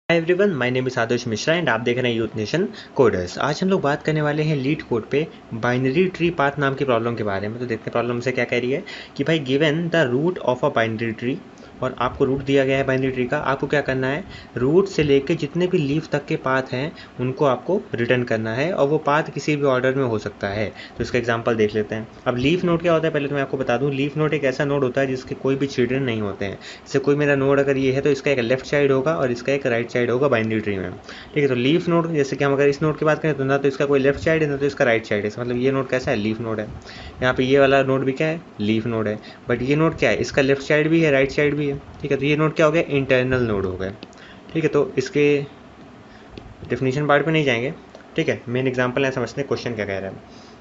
Hi everyone, my name is Adarsh Mishra and आप देख रहे हैं यूथ नेशन कोडर्स। आज हम लोग बात करने वाले हैं लीड कोड पे बाइनरी ट्री पाथ नाम की प्रॉब्लम के बारे में। तो देखते हैं प्रॉब्लम से क्या कह रही है कि भाई given the root of a binary tree, और आपको रूट दिया गया है बाइनरी ट्री का। आपको क्या करना है, रूट से लेके जितने भी लीफ तक के पाथ हैं उनको आपको रिटर्न करना है, और वो पाथ किसी भी ऑर्डर में हो सकता है। तो इसका एग्जांपल देख लेते हैं। अब लीफ नोड क्या होता है, पहले तो मैं आपको बता दूं। लीफ नोड एक ऐसा नोड होता है जिसके कोई भी चिल्ड्रन नहीं होते हैं। जैसे कोई मेरा नोड अगर ये है तो इसका एक लेफ्ट साइड होगा और इसका एक राइट साइड होगा बाइनरी ट्री में। ठीक है, तो लीफ नोड, जैसे कि हम अगर इस नोड की बात करें तो ना तो इसका कोई लेफ्ट साइड है ना तो इसका राइट साइड है। इसका मतलब ये नोड कैसा है, लीफ नोड है। यहाँ पे ये वाला नोड भी क्या है, लीफ नोड है। बट ये नोड क्या है, इसका लेफ्ट साइड भी है राइट साइड भी है। ठीक है, तो ये नोड क्या हो गया, इंटरनल नोड हो गया। ठीक है, तो इसके डेफिनेशन पार्ट पे नहीं जाएंगे। ठीक है, मेन एग्जांपल है, समझते हैं क्वेश्चन क्या कह रहा है।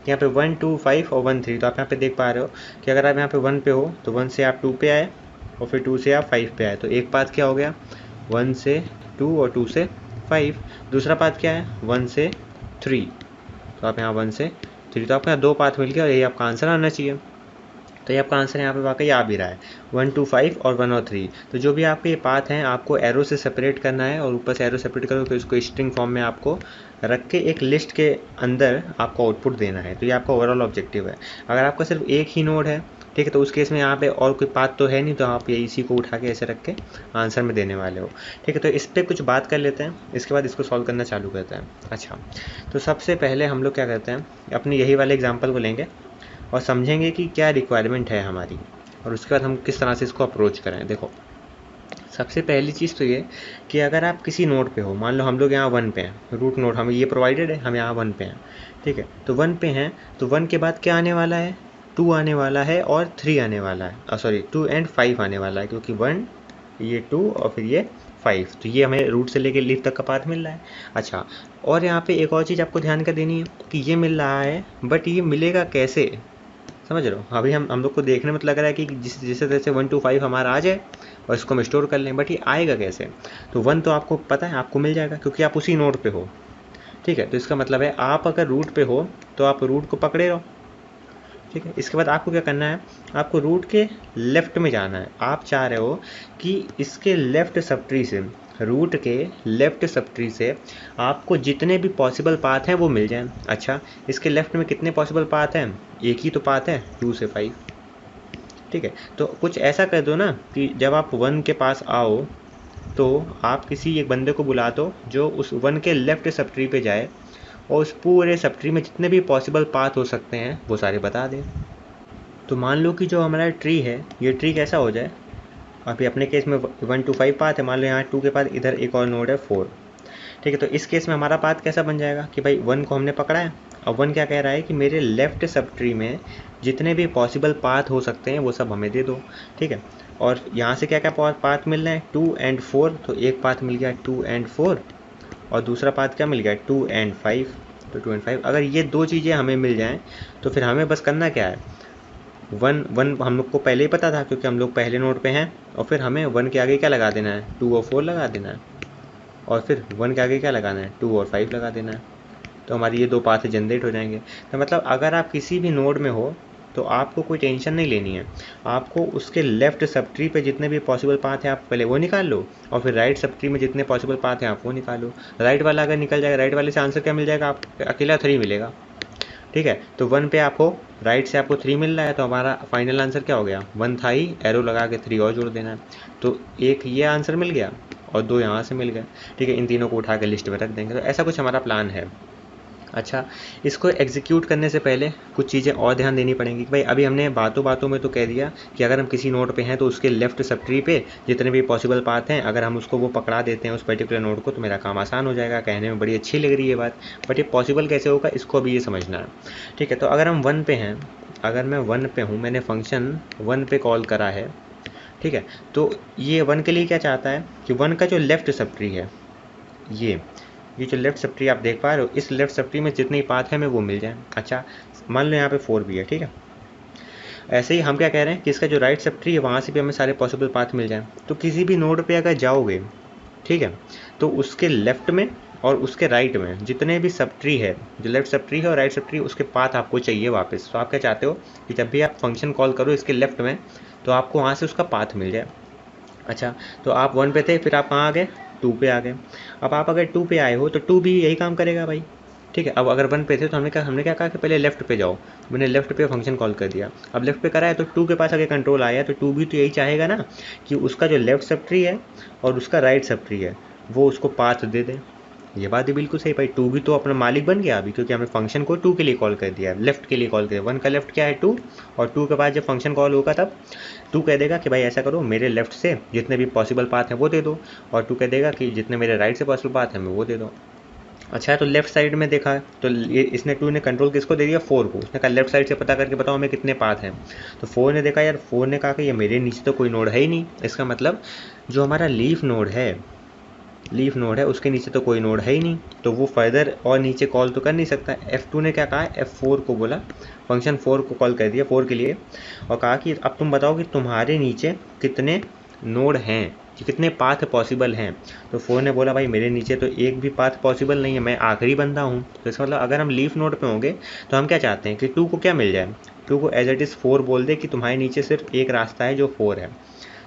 यहाँ पे 1 2 5 और 1 3, तो आप यहाँ पे देख पा रहे हो कि अगर आप यहाँ पे 1 पे हो तो 1 से आप 2 पे आए और फिर 2 से आप 5 पे आए, तो एक पाथ क्या हो गया, 1 से 2 और 2 से 5। दूसरा पाथ क्या है, 1 से 3, तो आप यहाँ 1 से 3, तो आपको यहाँ 2 पाथ मिल गया और यही आपका आंसर आना चाहिए। तो ये आपका आंसर यहाँ पे वाकई आ भी रहा है, 1 2 5 और 1 और 3। तो जो भी आपके ये पाथ हैं आपको एरो से सेपरेट करना है, और ऊपर से एरो सेपरेट करो तो इसको स्ट्रिंग फॉर्म में आपको रख के एक लिस्ट के अंदर आपको आउटपुट देना है। तो ये आपका ओवरऑल ऑब्जेक्टिव है। अगर आपका सिर्फ एक ही नोड है, ठीक है, तो उस केस में यहाँ पे और कोई पाथ तो है नहीं, तो आप ये इसी को उठा के ऐसे रख के आंसर में देने वाले हो। ठीक है, तो इस पर कुछ बात कर लेते हैं, इसके बाद इसको सॉल्व करना चालू करते हैं। अच्छा, तो सबसे पहले हम लोग क्या करते हैं, अपने यही वाले एग्जाम्पल को लेंगे और समझेंगे कि क्या रिक्वायरमेंट है हमारी, और उसके बाद हम किस तरह से इसको अप्रोच करें। देखो, सबसे पहली चीज़ तो ये कि अगर आप किसी नोड पे हो, मान लो हम लोग यहाँ 1 पे हैं, रूट नोड हमें ये प्रोवाइडेड है, हम यहाँ 1 पे हैं। ठीक है, तो 1 पे हैं, तो 1 के बाद क्या आने वाला है, 2 आने वाला है और 3 आने वाला है, सॉरी 2 एंड 5 आने वाला है, क्योंकि 1 ये 2 और फिर ये 5, तो ये हमें रूट से लेके लीफ तक का पाथ मिल रहा है। अच्छा, और यहाँ पे एक और चीज़ आपको ध्यान कर देनी है कि ये मिल रहा है, बट ये मिलेगा कैसे, समझ रहे हो। अभी हम लोग को देखने में तो लग रहा है कि जिस तरह से 1 2 5 हमारा आ जाए और इसको हम स्टोर कर लें, बट ये आएगा कैसे। तो 1 तो आपको पता है, आपको मिल जाएगा क्योंकि आप उसी नोड पे हो। ठीक है, तो इसका मतलब है आप अगर रूट पे हो तो आप रूट को पकड़े रहो। ठीक है, इसके बाद आपको क्या करना है, आपको रूट के लेफ्ट में जाना है। आप चाह रहे हो कि इसके लेफ्ट सब ट्री से, रूट के लेफ्ट सब ट्री से आपको जितने भी पॉसिबल पाथ हैं वो मिल जाएं। अच्छा, इसके लेफ्ट में कितने पॉसिबल पाथ हैं, एक ही तो पाथ है, 2 से 5। ठीक है, तो कुछ ऐसा कर दो ना कि जब आप 1 के पास आओ तो आप किसी एक बंदे को बुला दो जो उस 1 के लेफ्ट सब ट्री पे जाए और उस पूरे सब ट्री में जितने भी पॉसिबल पाथ हो सकते हैं वो सारे बता दें। तो मान लो कि जो हमारा ट्री है, ये ट्री कैसा हो जाए, अभी अपने केस में 1 2 5 पाथ है, मान लो यहाँ 2 के बाद इधर एक और नोड है 4। ठीक है, तो इस केस में हमारा पाथ कैसा बन जाएगा कि भाई 1 को हमने पकड़ा है, अब 1 क्या कह रहा है कि मेरे लेफ्ट सब ट्री में जितने भी पॉसिबल पाथ हो सकते हैं वो सब हमें दे दो। ठीक है, और यहाँ से क्या क्या पाथ मिल रहे हैं, 2 एंड 4, तो एक पाथ मिल गया 2 एंड 4, और दूसरा पाथ क्या मिल गया, 2 एंड 5, तो 2 एंड 5। अगर ये दो चीज़ें हमें मिल जाएँ तो फिर हमें बस करना क्या है, 1 हम लोग को पहले ही पता था क्योंकि हम लोग पहले नोड पे हैं, और फिर हमें 1 के आगे क्या लगा देना है, 2 और 4 लगा देना है, और फिर 1 के आगे क्या लगाना है, 2 और 5 लगा देना है। तो हमारी ये दो पाथ जनरेट हो जाएंगे। तो मतलब अगर आप किसी भी नोड में हो तो आपको कोई टेंशन नहीं लेनी है, आपको उसके लेफ्ट सब ट्री पे जितने भी पॉसिबल पाथ हैं आप पहले वो निकाल लो, और फिर राइट सब ट्री में जितने पॉसिबल पाथ हैं आप वो निकालो। राइट वाला अगर निकल जाएगा, राइट वाले से आंसर क्या मिल जाएगा, आप अकेला 3 मिलेगा। ठीक है, तो 1 पे आप हो, राइट से आपको 3 मिल रहा है, तो हमारा फाइनल आंसर क्या हो गया, 1 था ही, एरो लगा के 3 और जोड़ देना है, तो एक ये आंसर मिल गया और 2 यहाँ से मिल गए। ठीक है, इन तीनों को उठा के लिस्ट में रख देंगे। तो ऐसा कुछ हमारा प्लान है। अच्छा, इसको एग्जीक्यूट करने से पहले कुछ चीज़ें और ध्यान देनी पड़ेंगी कि भाई अभी हमने बातों बातों में तो कह दिया कि अगर हम किसी नोड पे हैं तो उसके लेफ्ट सब ट्री पे जितने भी पॉसिबल पाथ हैं अगर हम उसको वो पकड़ा देते हैं उस पर्टिकुलर नोड को तो मेरा काम आसान हो जाएगा। कहने में बड़ी अच्छी लग रही है बात, बट ये पॉसिबल कैसे होगा इसको अभी ये समझना है। ठीक है, तो अगर हम 1 पे हैं, अगर मैं 1 पे हूँ, मैंने फंक्शन 1 पे कॉल करा है, ठीक है, तो ये 1 के लिए क्या चाहता है कि 1 का जो लेफ्ट सब ट्री है, ये जो लेफ्ट सब ट्री आप देख पा रहे हो, इस लेफ्ट सब ट्री में जितने पाथ हैं हमें वो मिल जाए। अच्छा, मान लो यहाँ पे 4 भी है। ठीक है, ऐसे ही हम क्या कह रहे हैं कि इसका जो राइट सब ट्री है वहाँ से भी हमें सारे पॉसिबल पाथ मिल जाएं। तो किसी भी नोड पे अगर जाओगे, ठीक है, तो उसके लेफ्ट में और उसके राइट में जितने भी सब ट्री है, जो लेफ्ट सब ट्री है और राइट सब ट्री, उसके पाथ आपको चाहिए वापस। तो आप क्या चाहते हो कि जब भी आप फंक्शन कॉल करो इसके लेफ्ट में तो आपको वहाँ से उसका पाथ मिल जाए। अच्छा, तो आप 1 पे थे, फिर आप कहाँ आ गए, 2 पे आ गए। अब आप अगर 2 पे आए हो तो 2 भी यही काम करेगा भाई, ठीक है। अब अगर 1 पे थे तो हमने क्या कहा कि पहले लेफ्ट पे जाओ, मैंने लेफ्ट पे फंक्शन कॉल कर दिया। अब लेफ्ट पे करा है तो 2 के पास अगर कंट्रोल आया तो 2 भी तो यही चाहेगा ना कि उसका जो लेफ्ट सब ट्री है और उसका राइट सब ट्री है वो उसको पाथ दे दे। ये बात भी बिल्कुल सही भाई, 2 भी तो अपना मालिक बन गया अभी, क्योंकि हमने फंक्शन को 2 के लिए कॉल कर दिया है, लेफ्ट के लिए कॉल किया। 1 का लेफ्ट क्या है 2, और 2 के बाद जब फंक्शन कॉल होगा तब 2 कह देगा कि भाई ऐसा करो, मेरे लेफ्ट से जितने भी पॉसिबल पाथ हैं वो दे दो, और 2 कह देगा कि जितने मेरे राइट से पॉसिबल पाथ हैं वो दे दो। अच्छा है, तो लेफ्ट साइड में देखा है तो ये इसने 2 ने कंट्रोल किसको दे दिया 4 को। उसने कहा लेफ्ट साइड से पता करके बताओ हमें कितने पाथ हैं। तो 4 ने देखा यार, 4 ने कहा कि ये मेरे नीचे तो कोई नोड है ही नहीं, इसका मतलब जो हमारा लीफ नोड है उसके नीचे तो कोई नोड है ही नहीं, तो वो फर्दर और नीचे कॉल तो कर नहीं सकता। F2 ने क्या कहा, F4 को बोला, फंक्शन 4 को कॉल कर दिया 4 के लिए, और कहा कि अब तुम बताओ कि तुम्हारे नीचे कितने नोड हैं, कि कितने पाथ पॉसिबल हैं। तो 4 ने बोला भाई मेरे नीचे तो एक भी पाथ पॉसिबल नहीं है, मैं आखिरी बंदा हूँ। तो इसका मतलब अगर हम लीफ नोड पे होंगे तो हम क्या चाहते हैं कि 2 को क्या मिल जाए, 2 को एज इट इज़ 4 बोल दे कि तुम्हारे नीचे सिर्फ एक रास्ता है जो 4 है।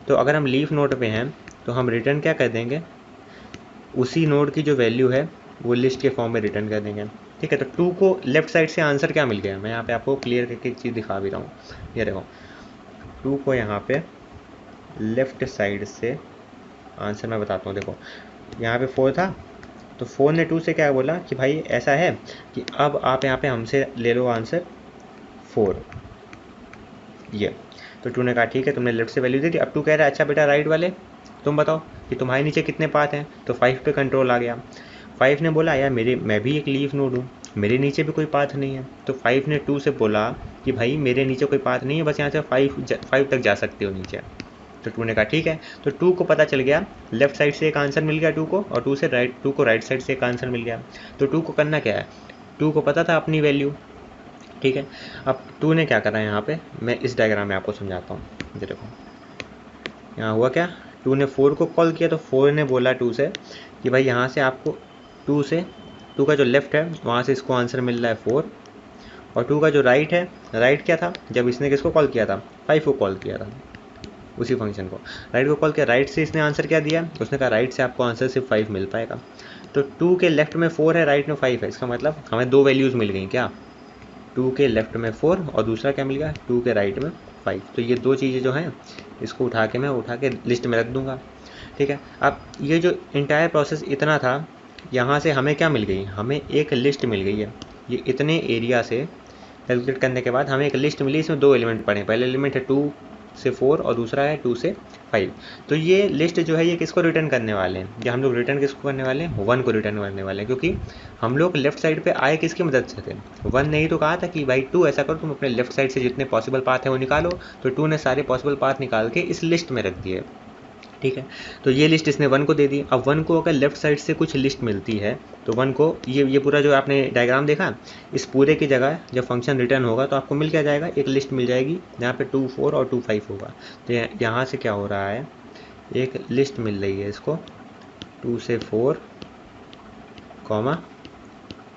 तो अगर हम लीफ नोड पे हैं तो हम रिटर्न क्या कर देंगे, उसी नोड की जो वैल्यू है वो लिस्ट के फॉर्म में रिटर्न कर देंगे, ठीक है। तो 2 को लेफ्ट साइड से आंसर क्या मिल गया, मैं यहाँ पे आपको क्लियर करके एक चीज़ दिखा भी रहा हूँ। ये देखो 2 को यहाँ पे लेफ्ट साइड से आंसर मैं बताता हूँ। देखो यहाँ पे 4 था, तो 4 ने 2 से क्या बोला कि भाई ऐसा है कि अब आप यहाँ पे हमसे ले लो आंसर 4, ये। तो 2 ने कहा ठीक है, तुमने लेफ्ट से वैल्यू दे दी। अब 2 कह रहा है अच्छा बेटा राइट वाले तुम बताओ कि तुम्हारे नीचे कितने पाथ हैं। तो 5 पे कंट्रोल आ गया। 5 ने बोला यार मैं भी एक लीफ नोड हूँ, मेरे नीचे भी कोई पाथ नहीं है। तो 5 ने 2 से बोला कि भाई मेरे नीचे कोई पाथ नहीं है, बस यहाँ से 5 तक जा सकते हो नीचे। तो 2 ने कहा ठीक है। तो 2 को पता चल गया लेफ्ट साइड से एक आंसर मिल गया 2 को, और 2 को राइट साइड से एक आंसर मिल गया। तो 2 को करना क्या है, 2 को पता था अपनी वैल्यू, ठीक है। अब 2 ने क्या करा यहाँ पे, मैं इस डायग्राम में आपको समझाता हूँ। ये देखो यहाँ हुआ क्या, 2 ने 4 को कॉल किया, तो 4 ने बोला 2 से कि भाई यहाँ से आपको 2 का जो लेफ्ट है वहाँ से इसको आंसर मिल रहा है 4, और 2 का जो राइट है, राइट क्या था जब इसने किसको कॉल किया था, 5 को कॉल किया था, उसी फंक्शन को राइट को कॉल किया। राइट से इसने आंसर क्या दिया, उसने कहा राइट से आपको आंसर सिर्फ 5 मिल पाएगा। तो 2 के लेफ्ट में 4 है, राइट में 5 है, इसका मतलब हमें 2 वैल्यूज़ मिल गई क्या, 2 के लेफ्ट में 4 और दूसरा क्या मिल गया 2 के राइट में 5। तो ये दो चीज़ें जो हैं इसको उठा के लिस्ट में रख दूंगा, ठीक है। अब ये जो इंटायर प्रोसेस इतना था, यहाँ से हमें क्या मिल गई, हमें एक लिस्ट मिल गई है। ये इतने एरिया से कैलकुलेट करने के बाद हमें एक लिस्ट मिली, इसमें 2 एलिमेंट पड़े, पहले एलिमेंट है 2 से 4 और दूसरा है 2 से 5। तो ये लिस्ट जो है ये किसको रिटर्न करने वाले हैं, ये हम लोग रिटर्न किसको करने वाले हैं, 1 को रिटर्न करने वाले हैं, क्योंकि हम लोग लेफ्ट साइड पे आए किसकी मदद से थे, 1 ने ही तो कहा था कि भाई 2 ऐसा करो तुम अपने लेफ्ट साइड से जितने पॉसिबल पाथ है वो निकालो। तो 2 ने सारे पॉसिबल पाथ निकाल के इस लिस्ट में रख दिए, ठीक है। तो ये लिस्ट इसने 1 को दे दी। अब 1 को अगर लेफ्ट साइड से कुछ लिस्ट मिलती है तो 1 को ये पूरा जो आपने डायग्राम देखा, इस पूरे की जगह जब फंक्शन रिटर्न होगा तो आपको मिल क्या जाएगा, एक लिस्ट मिल जाएगी जहाँ पे 2 4 और 2 5 होगा। तो यहाँ से क्या हो रहा है, एक लिस्ट मिल रही है इसको 2 से 4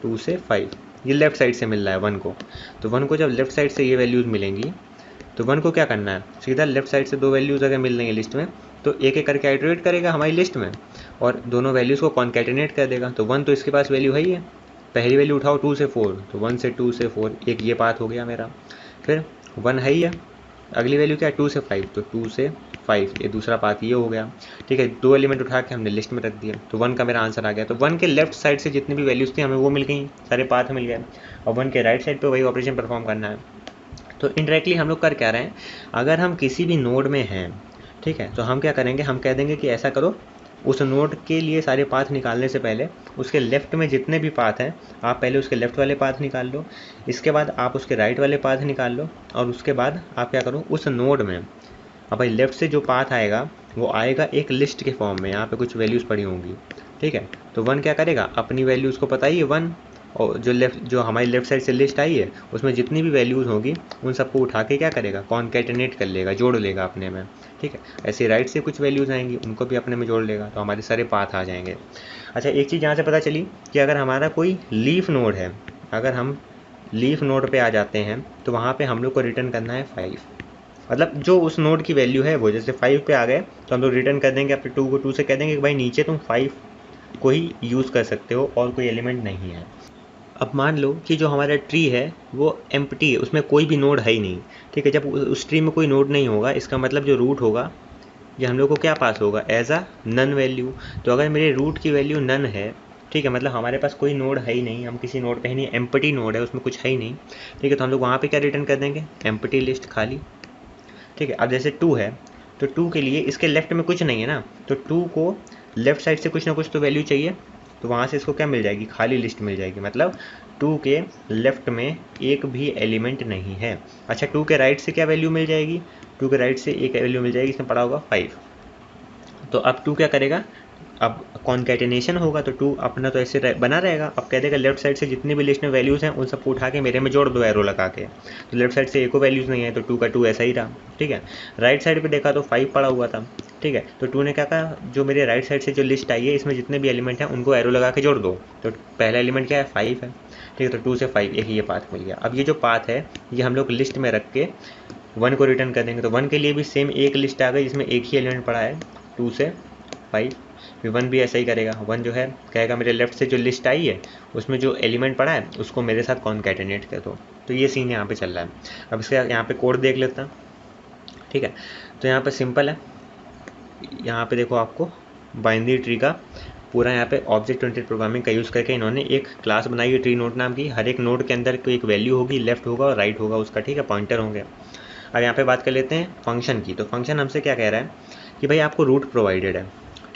2 से 5, ये लेफ्ट साइड से मिल रहा है 1 को। तो 1 को जब लेफ्ट साइड से ये वैल्यूज़ मिलेंगी तो 1 को क्या करना है, सीधा लेफ्ट साइड से 2 वैल्यूज़ अगर मिल रही है लिस्ट में तो एक एक करके आइटरेट करेगा हमारी लिस्ट में और दोनों वैल्यूज़ को कॉन्कैटिनेट कर देगा। तो 1 तो इसके पास वैल्यू है ही है, पहली वैल्यू उठाओ 2 से 4, तो 1 से 2 से 4 एक ये पाथ हो गया मेरा। फिर 1 है ही है, अगली वैल्यू क्या है 2 से 5, तो 2 से 5 ये दूसरा पाथ ये हो गया, ठीक है। 2 एलिमेंट उठा के हमने लिस्ट में रख दिया, तो 1 का मेरा आंसर आ गया। तो 1 के लेफ्ट साइड से जितनी भी वैल्यूज़ थी हमें वो मिल गई, सारे पाथ मिल गए, और 1 के राइट साइड पर वही ऑपरेशन परफॉर्म करना है। तो इनडायरेक्टली हम लोग कर क्या रहे हैं, अगर हम किसी भी नोड में हैं, ठीक है, तो हम क्या करेंगे, हम कह देंगे कि ऐसा करो, उस नोड के लिए सारे पाथ निकालने से पहले उसके लेफ़्ट में जितने भी पाथ हैं आप पहले उसके लेफ़्ट वाले पाथ निकाल लो, इसके बाद आप उसके राइट वाले पाथ निकाल लो, और उसके बाद आप क्या करो उस नोड में, अब भाई लेफ़्ट से जो पाथ आएगा वो आएगा एक लिस्ट के फॉर्म में, यहाँ पे कुछ वैल्यूज़ पड़ी होंगी, ठीक है। तो 1 क्या करेगा, अपनी वैल्यू उसको पता ही है 1, और जो हमारी लेफ्ट साइड से लिस्ट आई है उसमें जितनी भी वैल्यूज़ होगी उन सबको उठा के क्या करेगा, कॉन्कैटिनेट कर लेगा, जोड़ लेगा अपने में, ठीक है। ऐसे राइट से कुछ वैल्यूज़ आएंगी उनको भी अपने में जोड़ लेगा, तो हमारे सारे पाथ आ जाएंगे। अच्छा, एक चीज़ यहाँ से पता चली कि अगर हमारा कोई लीफ नोड है, अगर हम लीफ नोड पे आ जाते हैं तो वहाँ पे हम लोग को रिटर्न करना है 5, मतलब जो उस नोड की वैल्यू है वो, जैसे 5 पे आ गए तो हम लोग रिटर्न कर देंगे अपने 2 को, 2 से कह देंगे कि भाई नीचे तुम 5 को ही यूज़ कर सकते हो और कोई एलिमेंट नहीं है। अब मान लो कि जो हमारा ट्री है वो एम्प्टी है, उसमें कोई भी नोड है ही नहीं, ठीक है। जब उस ट्री में कोई नोड नहीं होगा, इसका मतलब जो रूट होगा ये हम लोग को क्या पास होगा, एज अ नन वैल्यू। तो अगर मेरे रूट की वैल्यू नन है, ठीक है, मतलब हमारे पास कोई नोड है ही नहीं, हम किसी नोड पे ही नहीं, एम्प्टी नोड है, उसमें कुछ है ही नहीं, ठीक है। तो हम लोग वहाँ पे क्या रिटर्न कर देंगे, एम्प्टी लिस्ट, खाली, ठीक है। अब जैसे 2 है तो 2 के लिए इसके लेफ्ट में कुछ नहीं है ना, तो 2 को लेफ्ट साइड से कुछ ना कुछ तो वैल्यू चाहिए, तो वहाँ से इसको क्या मिल जाएगी, खाली लिस्ट मिल जाएगी। मतलब 2 के लेफ्ट में एक भी एलिमेंट नहीं है। अच्छा 2 के राइट से क्या वैल्यू मिल जाएगी, 2 के राइट से एक वैल्यू मिल जाएगी, इसमें पड़ा होगा 5। तो अब 2 क्या करेगा, अब कॉन्कैटिनेशन होगा तो 2 अपना तो ऐसे बना रहेगा। अब कह देगा लेफ्ट साइड से जितनी भी लिस्ट में वैल्यूज़ हैं उन सबको उठा के मेरे में जोड़ दो एरो लगा के, तो लेफ्ट साइड से एको वैल्यूज़ नहीं है तो 2 का 2 ऐसा ही रहा, ठीक है। राइट साइड पे देखा तो 5 पड़ा हुआ था, ठीक है। तो 2 ने क्या कहा, जो मेरे राइट साइड से जो लिस्ट आई है इसमें जितने भी एलिमेंट हैं उनको एरो लगा के जोड़ दो, तो पहला एलिमेंट क्या है, 5 है, ठीक है। तो 2 से 5 एक ये पाथ मिल गया। अब ये जो पाथ है ये हम लोग लिस्ट में रख के 1 को रिटर्न कर देंगे, तो 1 के लिए भी सेम एक लिस्ट आ गई जिसमें एक ही एलिमेंट पड़ा है 2 से 5। फिर 1 भी ऐसा ही करेगा, 1 जो है कहेगा मेरे लेफ्ट से जो लिस्ट आई है उसमें जो एलिमेंट पड़ा है उसको मेरे साथ कॉन्कैटिनेट कर दो। तो ये सीन यहाँ पे चल रहा है। अब इसका यहाँ पे कोड देख लेता, ठीक है। तो यहाँ पे सिंपल है, यहाँ पे देखो आपको बाइनरी ट्री का पूरा यहाँ पे ऑब्जेक्ट ओरिएंटेड प्रोग्रामिंग का यूज़ करके इन्होंने एक क्लास बनाई है ट्री नोड नाम की। हर एक नोड के अंदर कोई एक वैल्यू होगी, लेफ्ट होगा और राइट होगा उसका, ठीक है, पॉइंटर होंगे। अब यहाँ पे बात कर लेते हैं फंक्शन की। तो फंक्शन हमसे क्या कह रहा है कि भाई आपको रूट प्रोवाइडेड है,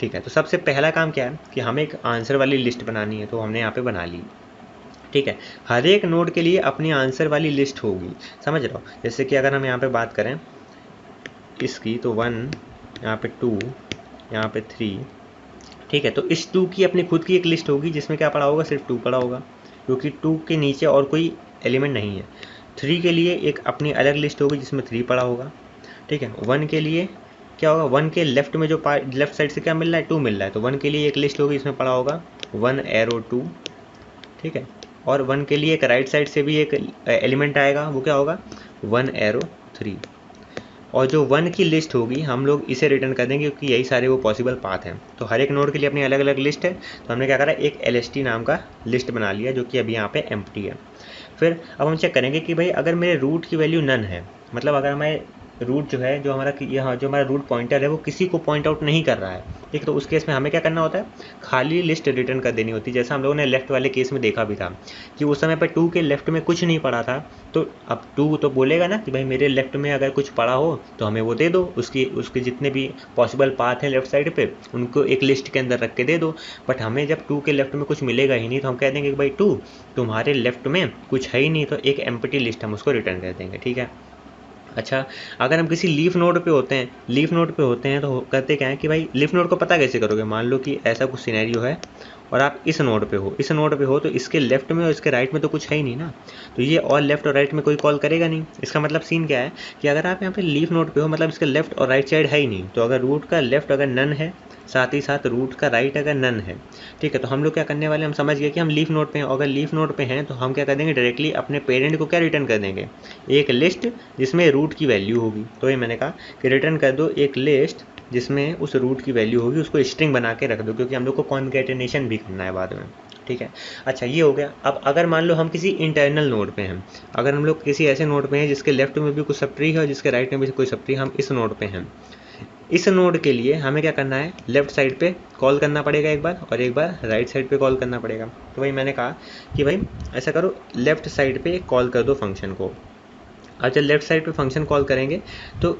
ठीक है। तो सबसे पहला काम क्या है कि हमें एक आंसर वाली लिस्ट बनानी है, तो हमने यहाँ पे बना ली, ठीक है। हर एक नोड के लिए अपनी आंसर वाली लिस्ट होगी, समझ रहे हो। जैसे कि अगर हम यहाँ पे बात करें इसकी, तो 1, यहाँ पे 2, यहाँ पे 3, ठीक है। तो इस 2 की अपनी खुद की एक लिस्ट होगी जिसमें क्या पड़ा होगा, सिर्फ 2 पड़ा होगा, क्योंकि 2 के नीचे और कोई एलिमेंट नहीं है। 3 के लिए एक अपनी अलग लिस्ट होगी जिसमें 3 पड़ा होगा, ठीक है। 1 के लिए क्या होगा, 1 के लेफ्ट में जो पार्ट, लेफ्ट साइड से क्या मिल रहा है, 2 मिल रहा है, तो 1 के लिए एक लिस्ट होगी इसमें पड़ा होगा 1 एरो 2, ठीक है। और 1 के लिए एक राइट साइड से भी एक एलिमेंट आएगा, वो क्या होगा 1 एरो 3। और जो 1 की लिस्ट होगी हम लोग इसे रिटर्न कर देंगे क्योंकि यही सारे वो पॉसिबल पाथ हैं। तो हर एक नोड के लिए अपनी अलग अलग लिस्ट है, तो हमने क्या करा, एक LST नाम का लिस्ट बना लिया जो कि अभी यहाँ पे एम्प्टी है। फिर अब हम चेक करेंगे कि भाई अगर मेरे रूट की वैल्यू नन है, मतलब अगर हमारे रूट जो है, जो हमारा यहाँ जो हमारा रूट पॉइंटर है वो किसी को पॉइंट आउट नहीं कर रहा है, ठीक। तो उस केस में हमें क्या करना होता है, खाली लिस्ट रिटर्न कर देनी होती है। जैसा हम लोगों ने लेफ्ट वाले केस में देखा भी था कि उस समय पर 2 के लेफ्ट में कुछ नहीं पड़ा था, तो अब 2 तो बोलेगा ना कि भाई मेरे लेफ्ट में अगर कुछ पड़ा हो तो हमें वो दे दो, उसके जितने भी पॉसिबल पाथ हैं लेफ्ट साइड पे उनको एक लिस्ट के अंदर रख के दे दो। बट हमें जब 2 के लेफ्ट में कुछ मिलेगा ही नहीं तो हम कह देंगे कि भाई 2 तुम्हारे लेफ्ट में कुछ है ही नहीं, तो एक एम्प्टी लिस्ट हम उसको रिटर्न कर देंगे, ठीक है। अच्छा अगर हम किसी लीफ नोड पे होते हैं, तो करते क्या है कि भाई लीफ नोड को पता कैसे करोगे, मान लो कि ऐसा कुछ सिनेरियो है और आप इस नोड पे हो तो इसके लेफ्ट में और इसके राइट में तो कुछ है ही नहीं ना, तो ये और लेफ्ट और राइट में कोई कॉल करेगा नहीं। इसका मतलब सीन क्या है कि अगर आप यहाँ पे लीफ नोड पे हो, मतलब इसके लेफ्ट और राइट साइड है ही नहीं, तो अगर रूट का लेफ्ट अगर नन है, साथ ही साथ रूट का राइट अगर नन है, ठीक है, तो हम लोग क्या करने वाले, हम समझ गए कि हम लीफ नोड पे हैं। अगर लीफ नोड पे हैं तो हम क्या कर देंगे, डायरेक्टली अपने पेरेंट को क्या रिटर्न कर देंगे, एक लिस्ट जिसमें रूट की वैल्यू होगी। तो ये मैंने कहा कि रिटर्न कर दो एक लिस्ट जिसमें उस रूट की वैल्यू होगी, उसको स्ट्रिंग बना के रख दो क्योंकि हम लोग को कॉन्कैटिनेशन भी करना है बाद में, ठीक है। अच्छा ये हो गया। अब अगर मान लो हम किसी इंटरनल नोड पे हैं, अगर हम लोग किसी ऐसे नोड पे हैं जिसके लेफ्ट में भी कुछ सब ट्री है और जिसके राइट में भी कोई सब ट्री, हम इस नोड पे हैं, इस नोड के लिए हमें क्या करना है, लेफ्ट साइड पे कॉल करना पड़ेगा एक बार और एक बार राइट साइड पे कॉल करना पड़ेगा। तो भाई मैंने कहा कि भाई ऐसा करो, लेफ्ट साइड पे कॉल कर दो फंक्शन को। अब जब लेफ्ट साइड पे फंक्शन कॉल करेंगे तो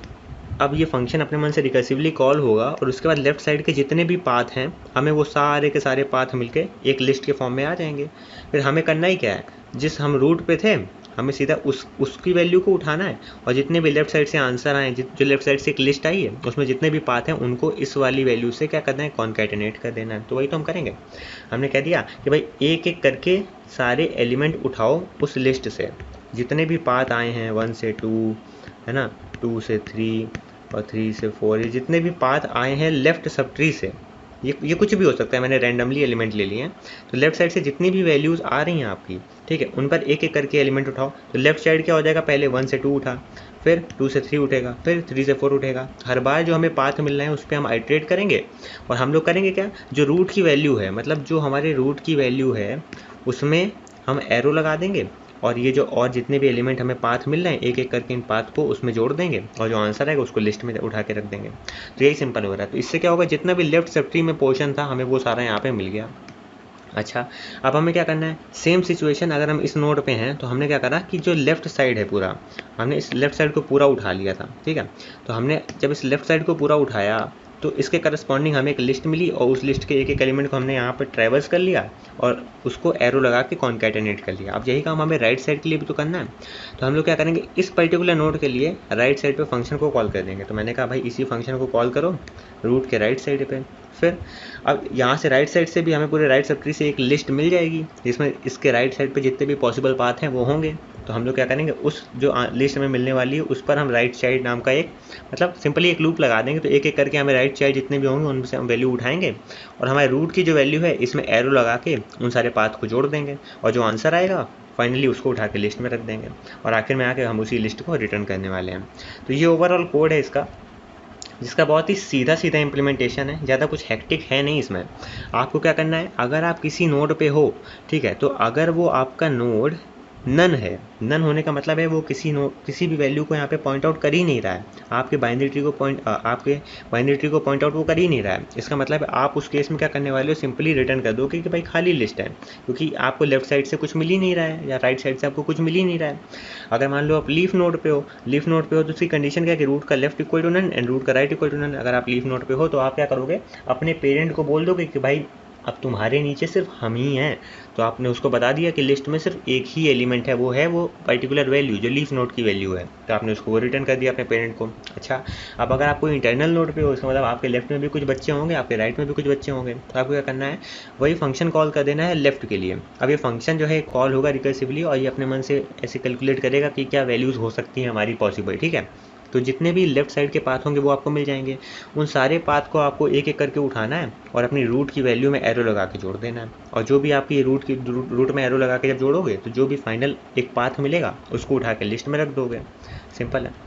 अब ये फंक्शन अपने मन से रिकर्सिवली कॉल होगा और उसके बाद लेफ्ट साइड के जितने भी पाथ हैं हमें वो सारे के सारे पाथ मिलके एक लिस्ट के फॉर्म में आ जाएंगे। फिर हमें करना ही क्या है, जिस हम रूट पे थे हमें सीधा उसकी वैल्यू को उठाना है और जितने भी लेफ्ट साइड से आंसर आए, जो लेफ्ट साइड से एक लिस्ट आई है उसमें जितने भी पाथ हैं उनको इस वाली वैल्यू से क्या करना है, कॉन्कैटिनेट कर देना है। तो वही तो हम करेंगे। हमने कह दिया कि भाई एक एक करके सारे एलिमेंट उठाओ उस लिस्ट से, जितने भी पाथ आए हैं 1 से 2 है ना, 2 से 3 और 3 से 4, ये जितने भी पाथ आए हैं लेफ्ट सब ट्री से, ये कुछ भी हो सकता है, मैंने रैंडमली एलिमेंट ले लिए हैं। तो लेफ्ट साइड से जितनी भी वैल्यूज़ आ रही हैं आपकी, ठीक है, उन पर एक एक करके एलिमेंट उठाओ। तो लेफ्ट साइड क्या हो जाएगा, पहले 1 से 2 उठा, फिर 2 से 3 उठेगा, फिर 3 से 4 उठेगा। हर बार जो हमें पाथ मिल रहे हैं उस पर हम आइट्रेट करेंगे और हम लोग करेंगे क्या, जो रूट की वैल्यू है, मतलब जो हमारे रूट की वैल्यू है उसमें हम एरो लगा देंगे और ये जो और जितने भी एलिमेंट हमें पाथ मिल रहे हैं एक एक करके इन पाथ को उसमें जोड़ देंगे और जो आंसर आएगा उसको लिस्ट में उठा के रख देंगे। तो यही सिंपल हो रहा है। तो इससे क्या होगा, जितना भी लेफ्ट सब ट्री में पोर्शन था हमें वो सारा यहाँ पे मिल गया। अच्छा, अब हमें क्या करना है, सेम सिचुएशन अगर हम इस नोड पे हैं तो हमने क्या करा कि जो लेफ्ट साइड है पूरा, हमने इस लेफ्ट साइड को पूरा उठा लिया था, ठीक है। तो हमने जब इस लेफ्ट साइड को पूरा उठाया तो इसके करस्पॉन्डिंग हमें एक लिस्ट मिली और उस लिस्ट के एक एक एलिमेंट को हमने यहाँ पर ट्रेवर्स कर लिया और उसको एरो लगा के कॉन्कैटिनेट कर लिया। अब यही काम हमें राइट साइड के लिए भी तो करना है। तो हम लोग क्या करेंगे, इस पर्टिकुलर नोड के लिए राइट साइड पे फंक्शन को कॉल कर देंगे। तो मैंने कहा भाई इसी फंक्शन को कॉल करो रूट के राइट साइड पे। फिर अब यहाँ से राइट साइड से भी हमें पूरे राइट सब ट्री से एक लिस्ट मिल जाएगी जिसमें इसके राइट साइड पे जितने भी पॉसिबल पाथ हैं वो होंगे। तो हम लोग क्या करेंगे, उस जो लिस्ट में मिलने वाली है उस पर हम राइट साइड नाम का एक मतलब सिंपली एक लूप लगा देंगे। तो एक एक करके हमें राइट साइड जितने भी होंगे उनसे हम वैल्यू उठाएंगे और हमारे रूट की जो वैल्यू है इसमें एरो लगा के उन सारे पाथ को जोड़ देंगे और जो आंसर आएगा फाइनली उसको उठा के लिस्ट में रख देंगे और आखिर में आके हम उसी लिस्ट को रिटर्न करने वाले हैं। तो ये ओवरऑल कोड है इसका, जिसका बहुत ही सीधा सीधा इम्प्लीमेंटेशन है, ज़्यादा कुछ हेक्टिक है नहीं इसमें। आपको क्या करना है, अगर आप किसी नोड पे हो, ठीक है, तो अगर वो आपका नोड नन है, नन होने का मतलब है वो किसी भी वैल्यू को यहाँ पे पॉइंट आउट कर ही नहीं रहा है, आपके बाइनरी ट्री को पॉइंट आउट वो कर ही नहीं रहा है। इसका मतलब है आप उस केस में क्या करने वाले हो, सिंपली रिटर्न कर दो कि भाई खाली लिस्ट है, क्योंकि आपको लेफ्ट साइड से कुछ मिल ही नहीं रहा है या राइट साइड से आपको कुछ मिल ही नहीं रहा है। अगर मान लो आप लीफ नोड पे हो तो उसकी कंडीशन क्या है कि रूट का left equal to none and root का राइट इक्वल टू नन। अगर आप लीफ नोड पे हो तो आप क्या करोगे, अपने पेरेंट को बोल दोगे कि भाई अब तुम्हारे नीचे सिर्फ हम ही हैं। तो आपने उसको बता दिया कि लिस्ट में सिर्फ एक ही एलिमेंट है, वो है वो पर्टिकुलर वैल्यू जो लीफ नोड की वैल्यू है। तो आपने उसको वो रिटर्न कर दिया अपने पेरेंट को। अच्छा, अब अगर आप कोई इंटरनल नोड पे हो, इसका मतलब आपके लेफ्ट में भी कुछ बच्चे होंगे, आपके राइट में भी कुछ बच्चे होंगे, तो आपको क्या करना है, वही फंक्शन कॉल कर देना है लेफ्ट के लिए। अब ये फंक्शन जो है कॉल होगा रिकर्सिवली और ये अपने मन से ऐसे कैलकुलेट करेगा कि क्या वैल्यूज़ हो सकती हैं हमारी पॉसिबल, ठीक है। तो जितने भी लेफ्ट साइड के पाथ होंगे वो आपको मिल जाएंगे। उन सारे पाथ को आपको एक एक करके उठाना है और अपनी रूट की वैल्यू में एरो लगा के जोड़ देना है। और जो भी आपकी रूट में एरो लगा के जब जोड़ोगे तो जो भी फाइनल एक पाथ मिलेगा उसको उठा के लिस्ट में रख दोगे। सिंपल है।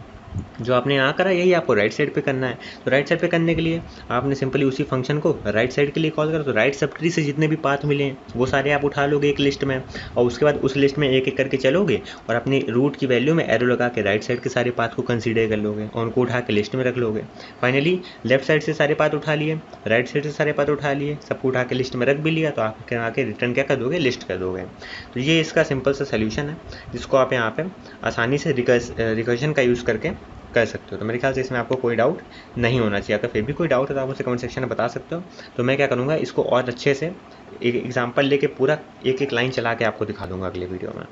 जो आपने यहाँ करा यही आपको राइट साइड पे करना है। तो राइट साइड पे करने के लिए आपने सिंपली उसी फंक्शन को राइट साइड के लिए कॉल करा। तो राइट सब ट्री से जितने भी पाथ मिले हैं वो सारे आप उठा लोगे एक लिस्ट में और उसके बाद उस लिस्ट में एक एक करके चलोगे और अपनी रूट की वैल्यू में एरो लगा के राइट साइड के सारे पाथ को कंसीडर कर लोगे और उनको उठा के लिस्ट में रख लोगे। फाइनली लेफ्ट साइड से सारे पाथ उठा लिए, राइट साइड से सारे पाथ उठा लिए, सबको उठा के लिस्ट में रख भी लिया। तो आप आके रिटर्न क्या कर दोगे, लिस्ट कर दोगे। तो ये इसका सिंपल सा सोल्यूशन है जिसको आप यहाँ पे आसानी से रिकर्जन का यूज़ करके कर सकते हो। तो मेरे ख्याल से इसमें आपको कोई डाउट नहीं होना चाहिए। अगर फिर भी कोई डाउट है तो आप मुझे कमेंट सेक्शन में बता सकते हो। तो मैं क्या करूँगा, इसको और अच्छे से एक एग्जांपल लेके पूरा एक एक लाइन चला के आपको दिखा दूँगा अगले वीडियो में।